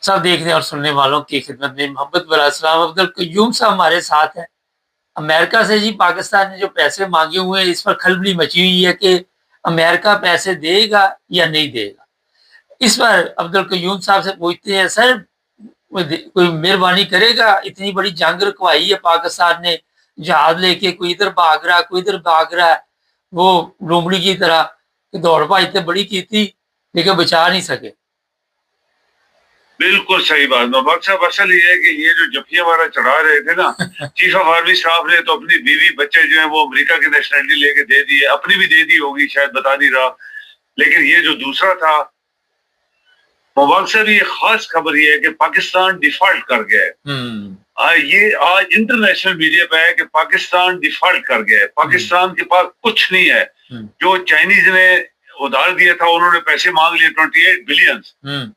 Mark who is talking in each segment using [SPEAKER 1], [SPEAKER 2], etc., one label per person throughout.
[SPEAKER 1] سب دیکھنے اور سننے والوں کی خدمت میں محمد برا السلام عبد القیوم صاحب ہمارے ساتھ ہیں امریکہ سے. جی پاکستان نے جو پیسے مانگے ہوئے ہیں اس پر کھلبلی مچی ہوئی ہے کہ امریکہ پیسے دے گا یا نہیں دے گا. اس پر عبد القیوم صاحب سے پوچھتے ہیں سر کوئی مہربانی کرے گا, اتنی بڑی جنگ رکوائی ہے پاکستان نے, جہاز لے کے کوئی ادھر بھاگ رہا ہے کوئی ادھر بھاگ رہا ہے, وہ لومڑی کی طرح دوڑ بھاج اتنے بڑی کی تھی لیکن بچا نہیں سکے.
[SPEAKER 2] بالکل صحیح بات. مبارک صاحب اصل یہ ہے کہ یہ جو جفیہ ہمارا چڑھا رہے تھے نا چیف آف آرمی اسٹاف نے تو اپنی بیوی بچے جو ہیں وہ امریکہ کی نیشنلٹی لے کے دے دی ہے, اپنی بھی دے دی ہوگی شاید بتا نہیں رہا, لیکن یہ جو دوسرا تھا مبارک صاحب یہ خاص خبر یہ ہے کہ پاکستان ڈیفالٹ کر گیا ہے. یہ آج انٹرنیشنل میڈیا پہ ہے کہ پاکستان ڈیفالٹ کر گیا ہے, پاکستان کے پاس کچھ نہیں ہے. جو چائنیز نے ادھار دیا تھا انہوں نے پیسے مانگ لیے 28 بلین.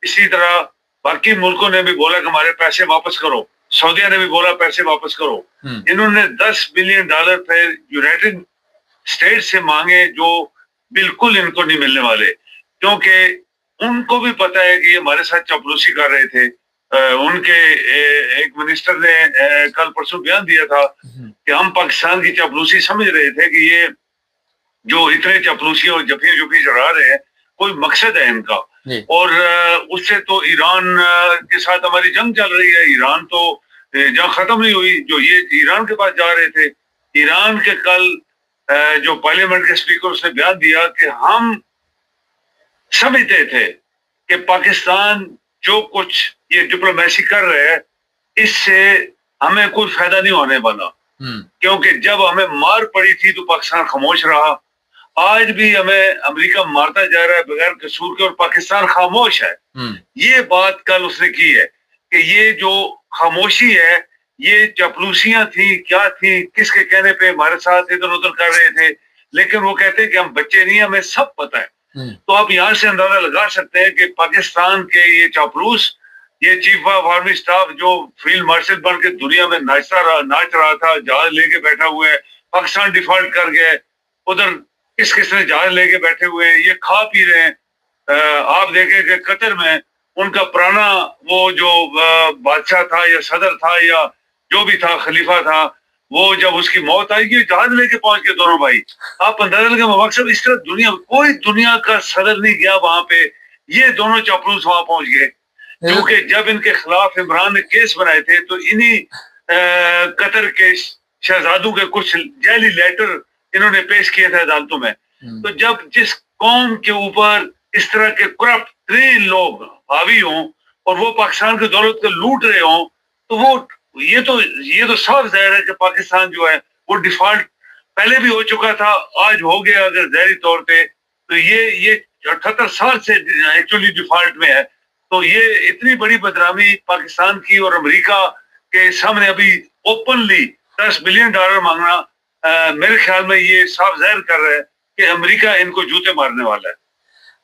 [SPEAKER 2] اسی طرح باقی ملکوں نے بھی بولا کہ ہمارے پیسے واپس کرو, سعودیہ نے بھی بولا پیسے واپس کرو. انہوں نے $10 بلین پھر یونائٹڈ اسٹیٹ سے مانگے جو بالکل ان کو نہیں ملنے والے, کیونکہ ان کو بھی پتا ہے کہ یہ ہمارے ساتھ چاپلوسی کر رہے تھے. ان کے ایک منسٹر نے کل پرسوں بیان دیا تھا کہ ہم پاکستان کی چاپلوسی سمجھ رہے تھے کہ یہ جو اتنے چاپلوسی اور جفی چڑھا رہے ہیں کوئی مقصد ہے ان کا. اور اس سے تو ایران کے ساتھ ہماری جنگ چل رہی ہے, ایران تو جنگ ختم نہیں ہوئی. جو یہ ایران کے پاس جا رہے تھے, ایران کے کل جو پارلیمنٹ کے اسپیکر اس نے بیان دیا کہ ہم سمجھتے تھے کہ پاکستان جو کچھ یہ ڈپلومیسی کر رہے ہیں اس سے ہمیں کوئی فائدہ نہیں ہونے والا, کیونکہ جب ہمیں مار پڑی تھی تو پاکستان خاموش رہا, آج بھی ہمیں امریکہ مارتا جا رہا ہے بغیر قصور کے اور پاکستان خاموش ہے. یہ بات کل اس نے کی ہے کہ یہ جو خاموشی ہے یہ چاپلوسیاں تھیں, کیا تھیں, کس کے کہنے پہ ہمارے ساتھ ادھر ادھر کر رہے تھے, لیکن وہ کہتے ہیں کہ ہم بچے نہیں, ہمیں سب پتہ ہے. تو آپ یہاں سے اندازہ لگا سکتے ہیں کہ پاکستان کے یہ چاپلوس, یہ چیف آف آرمی اسٹاف جو فیلڈ مارشل بن کے دنیا میں ناچ رہا تھا, جہاز لے کے بیٹھا ہوا ہے, پاکستان ڈیفالٹ کر گیا, ادھر کس نے جہاز لے کے بیٹھے ہوئے ہیں, یہ کھا پی رہے ہیں. آپ دیکھیں کہ قطر میں ان کا پرانا وہ جو بادشاہ تھا یا صدر تھا یا جو بھی تھا خلیفہ تھا, وہ جب اس کی موت آئی گی جہاز لے کے پہنچ کے دونوں بھائی. آپ اندازہ لگے مقصد اس طرح کوئی دنیا کا صدر نہیں گیا وہاں پہ, یہ دونوں چاپلوس وہاں پہنچ گئے. کیونکہ جب ان کے خلاف عمران نے کیس بنائے تھے تو انہی قطر کے شہزادوں کے کچھ جعلی لیٹر انہوں نے پیش کیے تھے عدالتوں میں. تو جب جس قوم کے اوپر اس طرح کے کرپٹ ترین لوگ حاوی ہوں اور وہ پاکستان کی دولت کو لوٹ رہے ہوں, تو وہ یہ تو صاف ظاہر ہے کہ پاکستان جو ہے وہ ڈیفالٹ پہلے بھی ہو چکا تھا, آج ہو گیا اگر ظاہری طور پہ, تو یہ 78 سال سے ایکچولی ڈیفالٹ میں ہے. تو یہ اتنی بڑی بدنامی پاکستان کی اور امریکہ کے سامنے ابھی اوپنلی $10 بلین مانگنا میرے خیال میں یہ صاف ظاہر کر رہا ہے کہ امریکہ ان کو جوتے مارنے والا ہے.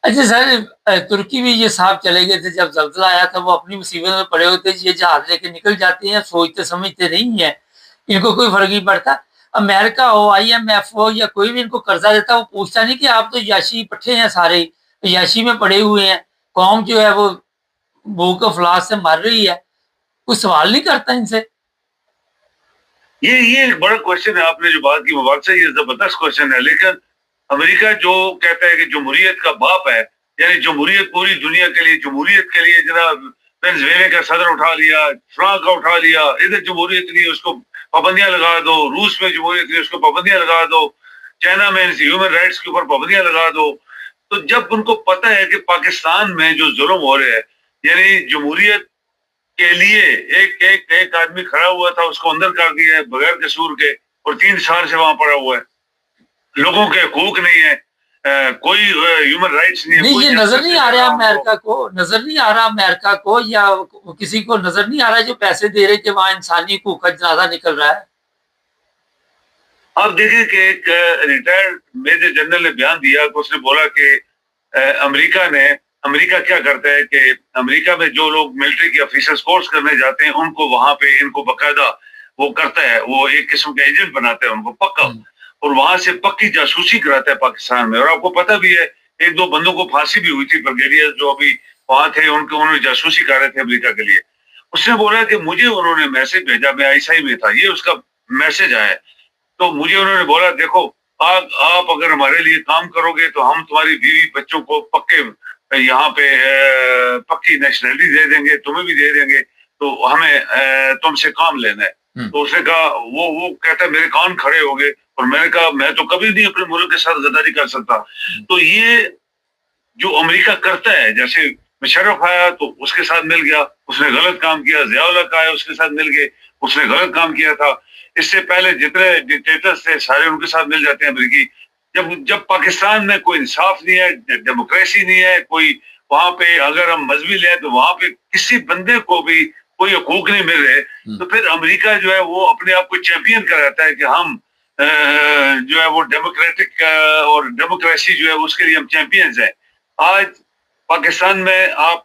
[SPEAKER 1] اچھا سر, ترکی بھی یہ صاحب چلے گئے تھے جب زلزلہ آیا تھا, وہ اپنی مصیبت میں پڑے ہوتے, یہ جہاز لے کے نکل جاتے ہیں, سوچتے سمجھتے نہیں ہیں, ان کو کوئی فرق نہیں پڑتا. امریکہ ہو, IMF ہو یا کوئی بھی ان کو قرضہ دیتا وہ پوچھتا نہیں کہ آپ تو یاشی پٹھے ہیں, سارے یاشی میں پڑے ہوئے ہیں, قوم جو ہے وہ بھوک افلاس سے مر رہی ہے, کوئی سوال نہیں کرتا ان سے.
[SPEAKER 2] یہ ایک بڑا کوشچن ہے آپ نے جو بات کی مبارک سے, یہ زبردست کوشچن ہے. لیکن امریکہ جو کہتا ہے کہ جمہوریت کا باپ ہے, یعنی جمہوریت پوری دنیا کے لیے, جمہوریت کے لیے جناب وینزویلا کا صدر اٹھا لیا, فرانس کا اٹھا لیا, ادھر جمہوریت نہیں اس کو پابندیاں لگا دو, روس میں جمہوریت نہیں اس کو پابندیاں لگا دو, چائنا میں ہیومن رائٹس کے اوپر پابندیاں لگا دو. تو جب ان کو پتہ ہے کہ پاکستان میں جو ظلم ہو رہے ہیں, یعنی جمہوریت کے لیے ایک آدمی کھڑا ہوا تھا, اس کو اندر کر دیا ہے بغیر قصور کے, اور 3 سال سے وہاں پڑا ہوا ہے, لوگوں کے حقوق نہیں ہے, کوئی ہیومن رائٹس نہیں ہے.
[SPEAKER 1] یہ نظر نہیں آ رہا امریکہ کو, نظر نہیں آ رہا امریکہ کو, یا کسی کو نظر نہیں آ رہا جو پیسے دے رہے کہ وہاں انسانی حقوق کا جنازہ نکل رہا ہے.
[SPEAKER 2] آپ دیکھیں کہ ایک ریٹائرڈ میجر جنرل نے بیان دیا کہ اس نے بولا کہ امریکہ کیا کرتا ہے کہ امریکہ میں جو لوگ ملٹری کے آفیسرز کورس کرنے جاتے ہیں ان کو وہاں پہ ان کو باقاعدہ وہ کرتا ہے, وہ ایک قسم کے ایجنٹ بناتا ہے ان کو پکا, اور وہاں سے پکی جاسوسی کراتا ہے پاکستان میں. اور آپ کو پتہ بھی ہے 1-2 بندوں کو پھانسی بھی ہوئی تھی بلگیریا جو ابھی وہاں تھے, انہوں نے جاسوسی کر رہے تھے امریکہ کے لیے. اس نے بولا کہ مجھے انہوں نے میسج بھیجا, میں عیسائی میں تھا, یہ اس کا میسج آیا, تو مجھے انہوں نے بولا دیکھو آپ اگر ہمارے لیے کام کرو گے تو ہم تمہاری بیوی بچوں کو پکے یہاں پہ پکی نیشنلٹی دے دیں گے, تمہیں بھی دے دیں گے, تو ہمیں تم سے کام لینا ہے. تو اس نے کہا, وہ کہتا ہے میرے کان کھڑے ہو گئے, اور میں نے کہا میں تو کبھی نہیں اپنے ملک کے ساتھ غداری کر سکتا. تو یہ جو امریکہ کرتا ہے, جیسے مشرف آیا تو اس کے ساتھ مل گیا, اس نے غلط کام کیا, ضیاء الحق آیا اس کے ساتھ مل گئے, اس نے غلط کام کیا تھا. اس سے پہلے جتنے ڈکٹیٹرز تھے سارے ان کے ساتھ مل جاتے ہیں امریکی. جب پاکستان میں کوئی انصاف نہیں ہے, ڈیموکریسی نہیں ہے, کوئی وہاں پہ اگر ہم مذہبی لیں تو وہاں پہ کسی بندے کو بھی کوئی حقوق نہیں مل رہے, تو پھر امریکہ جو ہے وہ اپنے آپ کو چیمپئن کراتا ہے کہ ہم جو ہے وہ ڈیموکریٹک اور ڈیموکریسی جو ہے اس کے لیے ہم چیمپئنز ہیں. آج پاکستان میں آپ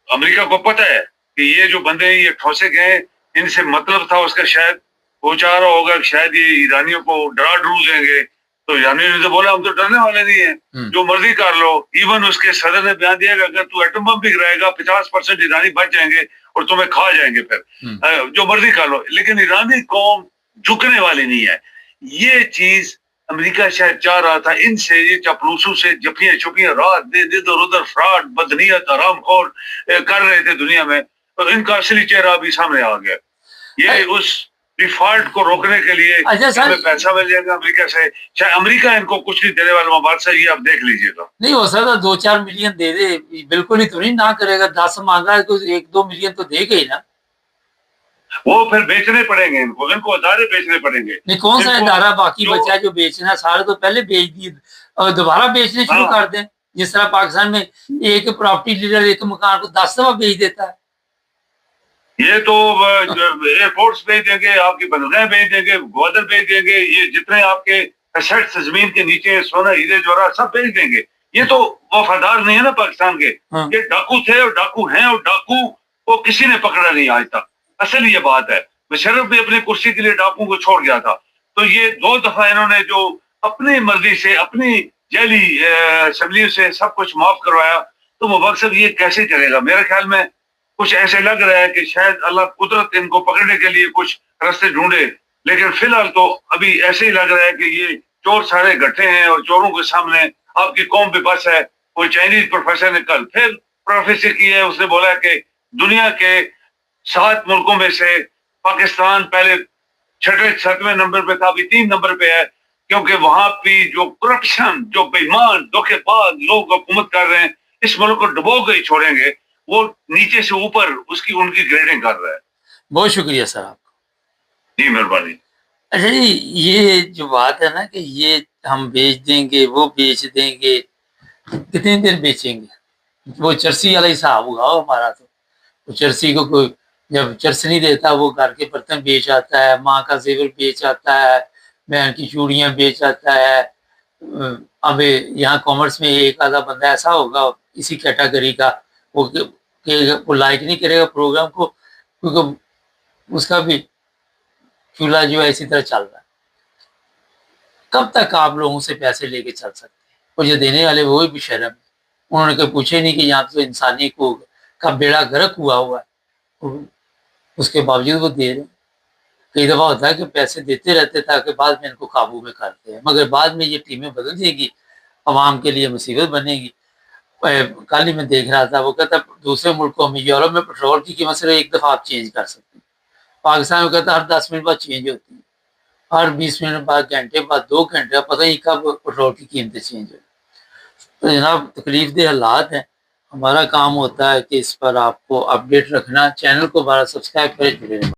[SPEAKER 2] امریکہ کو پتہ ہے کہ یہ جو بندے یہ ٹھوسے گئے, ان سے مطلب تھا اس کا, شاید وہ چاہ رہا ہوگا کہ شاید یہ ایرانیوں کو ڈرا ڈرو دیں گے. تو ایرانیوں نے تو بولا ہم تو ڈرنے والے نہیں ہیں, جو مرضی کر لو. ایون اس کے صدر نے بیان دیا کہ اگر تو ایٹم بم بھی گرائے گا 50% ایرانی بچ جائیں گے اور تمہیں کھا جائیں گے, پھر جو مرضی کر لو. لیکن ایرانی قوم جھکنے والی نہیں ہے. یہ چیز امریکہ شاید چاہ رہا تھا ان سے, یہ چاپلوسوں سے جپیاں چھپیاں رات دن ادھر ادھر فراڈ بدنیت حرام خور کر رہے تھے دنیا میں, اور ان کا اصلی چہرہ بھی سامنے آ گیا. یہ اس ڈیفالٹ کو روکنے کے لیے ہمیں پیسہ مل جائے گا امریکہ سے. شاید امریکہ ان کو کچھ نہیں دینے والا بات سے, یہ آپ دیکھ لیجیے گا.
[SPEAKER 1] نہیں ہو سکتا 2-4 ملین دے دے, بالکل ہی تو نہیں نہ کرے گا. 10 مانگا ہے تو 1-2 ملین تو دے گا ہی نا.
[SPEAKER 2] وہ پھر بیچنے پڑیں گے, ان کو ادارے بیچنے پڑیں گے.
[SPEAKER 1] نہیں کون سا ادارہ باقی بچا ہے جو بیچنا ہے؟ سارے تو پہلے بیچ دیے اور دوبارہ بیچنے شروع کر دیں. جس طرح پاکستان میں ایک پراپرٹی ڈیلر ایک مکان کو 10 دفعہ بیچ دیتا ہے. یہ
[SPEAKER 2] تو ایئرپورٹس بیچ دیں گے, آپ کی بندرگاہیں بیچ دیں گے, گوادر بیچ دیں گے, یہ جتنے آپ کے ایسٹس زمین کے نیچے سونا ہیرے جواہرات سب بیچ دیں گے. یہ تو وفادار نہیں ہے نا پاکستان کے. یہ ڈاکو تھے اور ڈاکو ہیں, اور ڈاکو کو کسی نے پکڑا نہیں آج تک. اصل یہ بات ہے. مشرف بھی اپنی کرسی کے لیے ڈاکو کو چھوڑ گیا تھا. تو یہ 2 دفعہ انہوں نے جو اپنی مرضی سے اپنی جیلی اسمبلیوں سے سب کچھ معاف کروایا, تو مبارک یہ کیسے چلے گا؟ میرے خیال میں کچھ ایسے لگ رہا ہے کہ شاید اللہ قدرت ان کو پکڑنے کے لیے کچھ راستے ڈھونڈے. لیکن فی الحال تو ابھی ایسے ہی لگ رہا ہے کہ یہ چور سارے گٹھے ہیں, اور چوروں کے سامنے آپ کی قوم پہ بس ہے. کوئی چائنیز پروفیسر نے کل پھر پروفیسر کی ہے, اس نے بولا کہ دنیا کے 7 ملکوں میں سے پاکستان پہلے 6-7ویں نمبر پہ تھا, ابھی 3 نمبر پہ ہے, کیونکہ وہاں پہ جو کرپشن, جو بےمان دھوکے باز لوگ حکومت کر رہے ہیں, اس ملک کو ڈبو کے ہی چھوڑیں گے. وہ نیچے سے اوپر ان کی گریڈنگ کر رہا ہے.
[SPEAKER 1] بہت شکریہ سر آپ کو.
[SPEAKER 2] جی مہربانی.
[SPEAKER 1] اچھا جی, یہ جو بات ہے نا کہ یہ ہم بیچ دیں گے, وہ بیچ دیں گے, کتنے دیر بیچیں گے؟ وہ چرسی والا حساب ہوگا ہمارا. تو چرسی کو کوئی جب چرس نہیں دیتا, وہ گھر کے برتن بیچ آتا ہے, ماں کا زیور بیچ آتا ہے, بہن کی چوڑیاں بیچ آتا ہے. اب یہاں کامرس میں ایک آدھا بندہ ایسا ہوگا اسی کیٹیگری کا, وہ لائک نہیں کرے گا پروگرام کو, کیونکہ اس کا بھی چولہا جو ہے اسی طرح چل رہا ہے. کب تک آپ لوگوں سے پیسے لے کے چل سکتے ہیں؟ اور جو دینے والے وہ بھی شرم, انہوں نے کبھی پوچھے نہیں کہ یہاں تو انسانی کو کا بیڑا گرک ہوا ہوا ہے, اس کے باوجود وہ دے رہے ہیں. کئی دفعہ ہوتا ہے کہ پیسے دیتے رہتے تاکہ بعد میں ان کو قابو میں کرتے ہیں, مگر بعد میں یہ ٹیمیں بدل جائے گی, عوام کے لیے مصیبت بنے گی. کل ہی میں دیکھ رہا تھا, وہ کہتا دوسرے ملکوں میں یورپ میں پیٹرول کی قیمت صرف ایک دفعہ آپ چینج کر سکتے ہیں, پاکستان میں کہتا ہر 10 منٹ بعد چینج ہوتی ہے, ہر 20 منٹ بعد, گھنٹے بعد, 2 گھنٹے, پتہ نہیں کب پیٹرول کی قیمتیں چینج ہوئی. تو جناب تکلیف دہ حالات ہیں. ہمارا کام ہوتا ہے کہ اس پر آپ کو اپڈیٹ رکھنا. چینل کو بارہ سبسکرائب کریں.